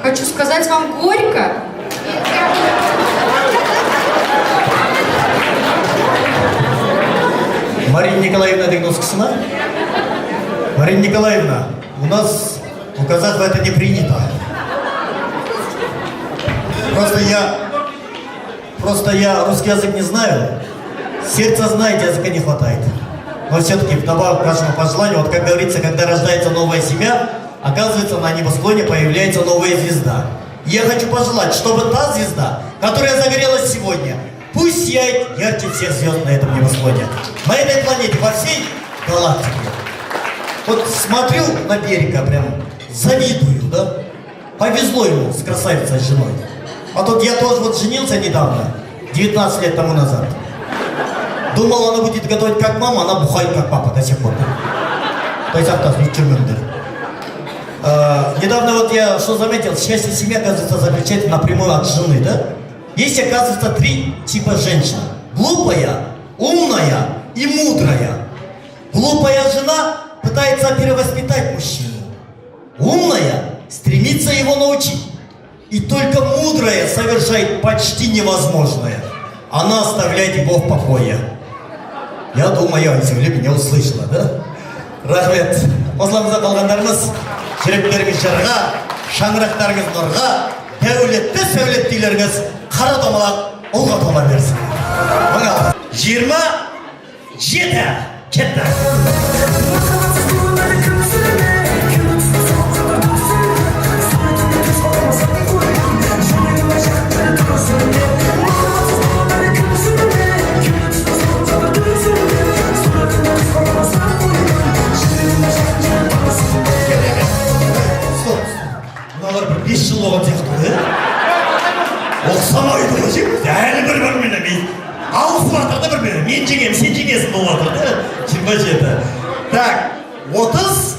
Хочу сказать вам горько. Марина Николаевна Дегновская. Марина Николаевна, у нас у казахов это не принято. Просто я русский язык не знаю. Сердца знаете, языка не хватает. Но все-таки вдобавок к вашему пожеланию, вот как говорится, когда рождается новая семья, оказывается, на небосклоне появляется новая звезда. Я хочу пожелать, чтобы та звезда, которая загорелась сегодня, пусть сияет ярче всех звезд на этом небосклоне. На этой планете, во всей галактике. Вот смотрю на берега, прям завидую, да? Повезло ему с красавицей с женой. А тут я тоже вот женился недавно, 19 лет тому назад. Думал, она будет готовить как мама, она бухает как папа до сих пор. То есть недавно вот я что заметил, счастье семьи, оказывается, заключается напрямую от жены, да? Есть, оказывается, 3 типа женщин. Глупая, умная и мудрая. Глупая жена пытается перевоспитать мужчину. Умная стремится его научить. И только мудрая совершает почти невозможное. Она оставляет его в покое. Я думаю, Земля меня услышала, да? Рахмет. Осыларыңызға қалғандарыңыз, жүректеріңіз жарға, шаңырақтарыңыз нұрға, дәулетті сәулеттейлеріңіз қара домалақ ұлға тола берсін. 27 кетті. Бес жыл оған сияқты, оқсамайды ғой жеп, әлі бір-бірімен мен алысып атырды бір-бірімен, мен жеңем, сен жеңесің болып атырды, 27. Так, 30,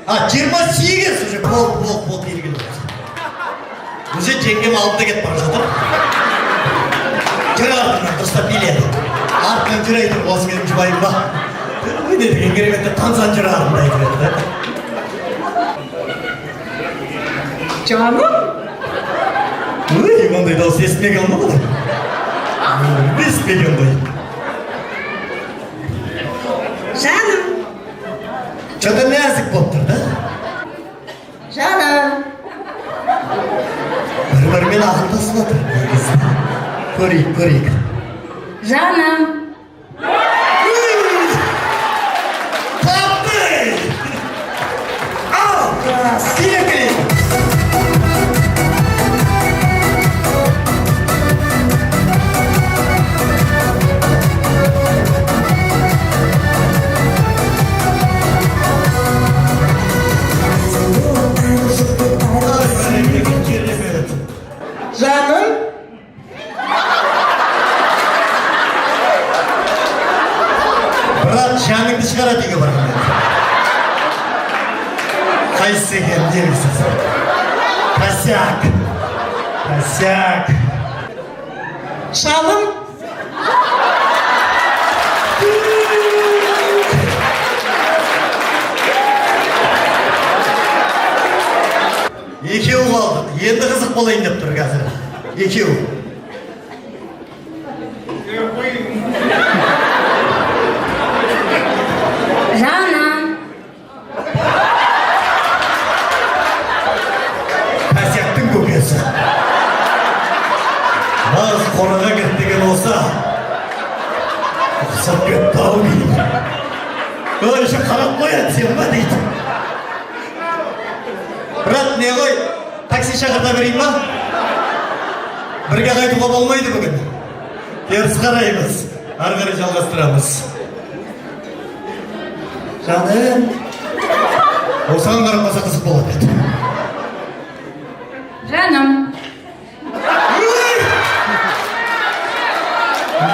28 уже бол ерген уже жеңгем алдында кетіп бара жатыр. Жүр артынан дұрыстап биледі. Артынан жүр айтыр, осы менің жұбайым ба? Өй деген кереметті тансан жүр артында айтыр. Canım? Ой, ондай дауыс естімей қалмады ғой. Естімеген ғой. Жаным. Что-то нәзік болып тұр, да? Жаным. Бір-бірімен ақылдасып отыр, негізі. Көрейік. Жаным. Тапты! Ал! Келе! Жаным. Брат, жаныңды шығара деге барған. Қайсы екен демісіз? Косяк. Шалым. Екеу қалдық. Енді қызық болайын деп тұр қазір. Екеу. Жаным. Косяктың көкесі. Нағыз қораға кет деген болса, ұқсап кетті-ау дейді. Ой, еще қарап қояды сен ба дейді. Брат, не ғой? Такси шақырта берейін ба? Бірге қайтуға болмайды бүгін. Теріс қараймыз. Ары қарай жалғастырамыз. Жаным. Осыған қарамаса қызық болады. Жаным.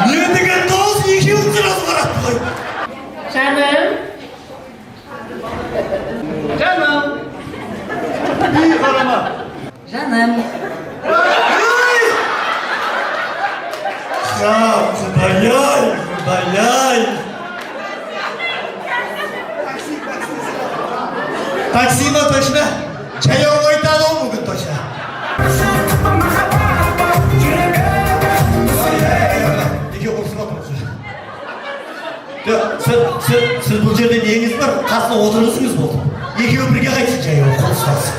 Не деген дауыс екеуін сұрап қаратты ғой. Жаным. Жаным. Үй қарама. Жаным. Құдай-ай. Такси ма точно? Жаяу айтады ғой бүгін точно. сіз бұл жерде неңіз бар, қасына отырыңызыңыз болды. Екеуі бірге қайтсын жаяу қол ұстасып.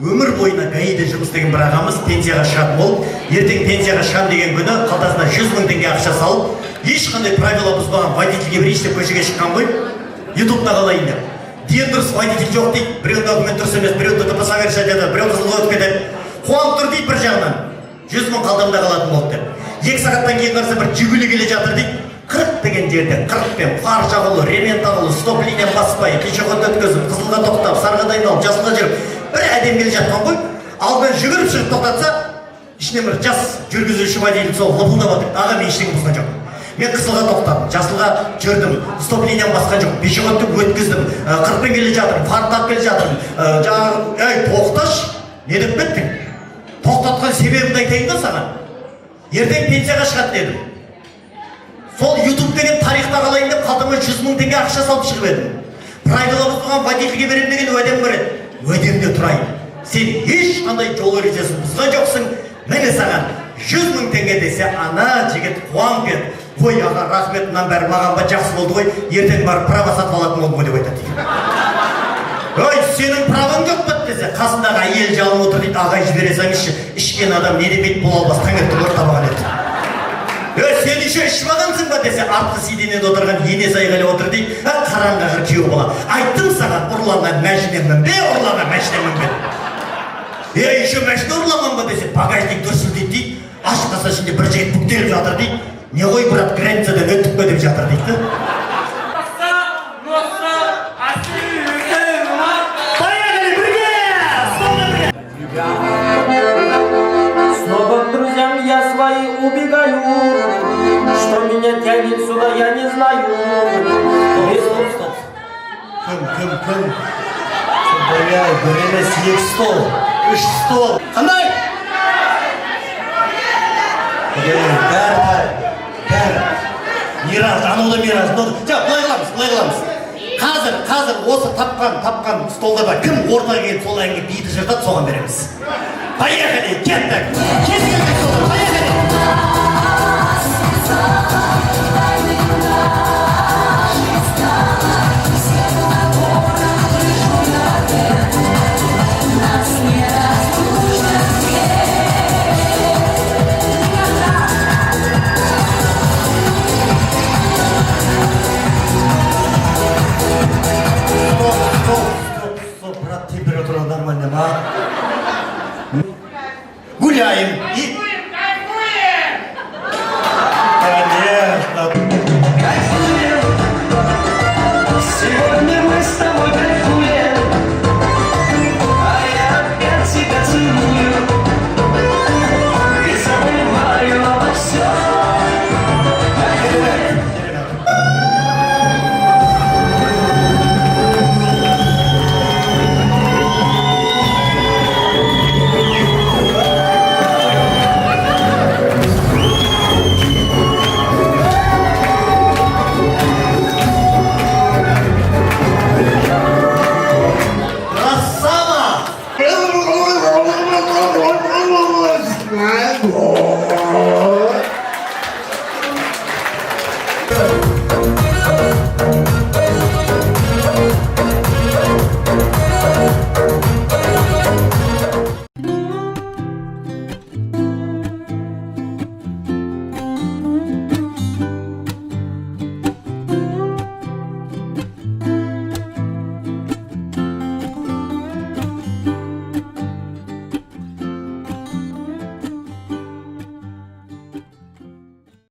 Өмір бойына гаиде жұмыс істеген бір ағамыз пенсияға шығатын болып, ертең пенсияға шығам деген күні қалтасына 100 000 теңге ақша салып, ешқандай правила бұзбаған водительге берейінші деп көшеге шыққан ғой, ютубта қалайын деп. Ден дұрыс водитель жоқ дейді, біреу документ дұрыс емес, біреу ДТП совершать етеді, біреу қызыл өтіп кетеді. Қуанып тұр дейді бір жағынан, 100 000 қалтамда қалатын болды деп. 2 сағаттан кейін қараса бір жүгілі келе жатыр дейді, 40 деген жерде 40 пен фар жағылу, ремень тағылу, стоп линия баспай, пешеходды өткізіп, қызылға тоқтап, сарыға дайындалып, жасылға жүріп, бір әдем келе жатқан ғой, алдынан жүгіріп шығып тоқтатса, ішінен бір жас жүргізуші водитель сол лыпылдап отыр. Аға, мен ештеңе бұзған жоқ. Мен қызылға тоқтадым, жасылға жүрдім, стоп линияны басқан жоқ, пешеходты өткіздім, 40-пен келе жатырмын, фар тағып келе жатырмын. Ей, тоқташ, не деп кеттің? Тоқтатқан себебімді айтайын да саған. Ертең пенсияға шығады дедім. Сол ютуб деген тарихта қалайын деп қалтама 100 000 теңге ақша салып шығып едім. Правила бұзған водительге беремін деген уәдем бар еді. Уәдемде тұрайын. Сен ешқандай жол ережесін бұзған жоқсың. Міне саған 100 000 теңге десе, ана жігіт қуанып кетті. Ой, аға, рахмет, мынан бәрі маған ба жақсы болды ғой, ертең барып права сатып алатын болдым ғой деп айтады. Ой, сенің правың жоқ па десе, қасындағы әйел жалын отыр дейді, ағай жібере салыңызшы, ішкен адам не демейді, бұл албас таңертең ортамаған еді. Сен еще ішіп адамсың ба десе, артқы сиденьеде отырған енесі айғайлап отыр дейді, қараңғы күйеу бала. Айттым саған, ұрланған мәшінемін бе, ұрланған мәшінемін бе. Еще мәшіне ұрламан ба десе, багажник дүрсілдейді дейді, ашқаса ішінде бір жігіт бүктеліп жатыр дейді, не ғой, брат, границадан өттік пе деп жатыр дейді. Снова к друзьям я свои убегаю. Что меня тянет сюда, я не знаю. Стоп. Кім? Бәләй, бір емес, 2 стол, 3 стол. Қандай? Бәрі. Мираж, анау да мираж. Жа, бұлай қыламыз. Қазір осы тапқан столдарда кім ортаға келіп сол әнге биді жыртады, соған береміз. Поехали, кеттік. Поехали.